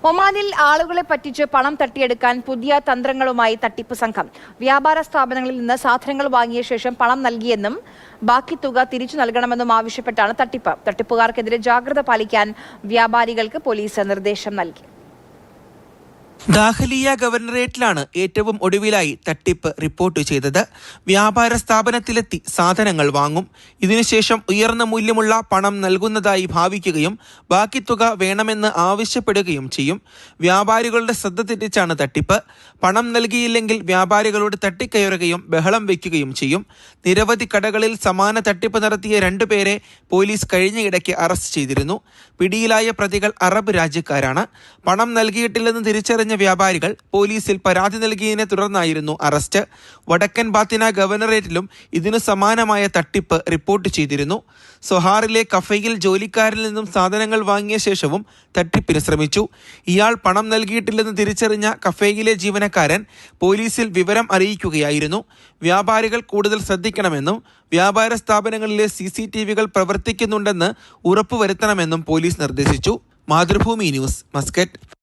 ഒമാനിൽ ആളുകളെ പറ്റിച്ച് പണം തട്ടിയെടുക്കാൻ പുതിയ തന്ത്രങ്ങളുമായി തട്ടിപ്പ് സംഘം. വ്യാപാര സ്ഥാപനങ്ങളിൽ നിന്ന് സാധനങ്ങൾ വാങ്ങിയ ശേഷം പണം നൽകിയെന്നും ബാക്കി തുക തിരിച്ചു നൽകണമെന്നും ആവശ്യപ്പെട്ടാണ് തട്ടിപ്പ്. തട്ടിപ്പുകാർക്കെതിരെ ജാഗ്രത പാലിക്കാൻ വ്യാപാരികൾക്ക് പോലീസ് നിർദ്ദേശം നൽകി. ദാഖലിയ ഗവർണറേറ്റിലാണ് ഏറ്റവും ഒടുവിലായി തട്ടിപ്പ് റിപ്പോർട്ട് ചെയ്തത്. വ്യാപാര സ്ഥാപനത്തിലെത്തി സാധനങ്ങൾ വാങ്ങും. ഇതിനുശേഷം ഉയർന്ന മൂല്യമുള്ള പണം നൽകുന്നതായി ഭാവിക്കുകയും ബാക്കി തുക വേണമെന്ന് ആവശ്യപ്പെടുകയും ചെയ്യും. വ്യാപാരികളുടെ ശ്രദ്ധ തെറ്റിച്ചാണ് തട്ടിപ്പ്. പണം നൽകിയില്ലെങ്കിൽ വ്യാപാരികളോട് തട്ടിക്കയറുകയും ബഹളം വയ്ക്കുകയും ചെയ്യും. നിരവധി കടകളിൽ സമാന തട്ടിപ്പ് നടത്തിയ 2 പേരെ പോലീസ് കഴിഞ്ഞയിടയ്ക്ക് അറസ്റ്റ് ചെയ്തിരുന്നു. പിടിയിലായ പ്രതികൾ അറബ് രാജ്യക്കാരാണ്. പണം നൽകിയിട്ടില്ലെന്ന് തിരിച്ചറിഞ്ഞ വ്യാപാരികൾ പോലീസിൽ പരാതി നൽകിയതിനെ തുടർന്നായിരുന്നു അറസ്റ്റ്. വടക്കൻ ബാത്തിന ഗവർണറേറ്റിലും ഇതിനു സമാനമായ തട്ടിപ്പ് റിപ്പോർട്ട് ചെയ്തിരുന്നു. സൊഹാറിലെ കഫയിൽ ജോലിക്കാരിൽ നിന്നും സാധനങ്ങൾ വാങ്ങിയ ശേഷവും തട്ടിപ്പിന് ശ്രമിച്ചു. ഇയാൾ പണം നൽകിയിട്ടില്ലെന്ന് തിരിച്ചറിഞ്ഞ കഫയിലെ ജീവനക്കാരൻ പോലീസിൽ വിവരം അറിയിക്കുകയായിരുന്നു. വ്യാപാരികൾ കൂടുതൽ ശ്രദ്ധിക്കണമെന്നും വ്യാപാര സ്ഥാപനങ്ങളിലെ CCTVകൾ പ്രവർത്തിക്കുന്നുണ്ടെന്ന് ഉറപ്പുവരുത്തണമെന്നും പോലീസ് നിർദ്ദേശിച്ചു. Mathrubhumi news, Muscat.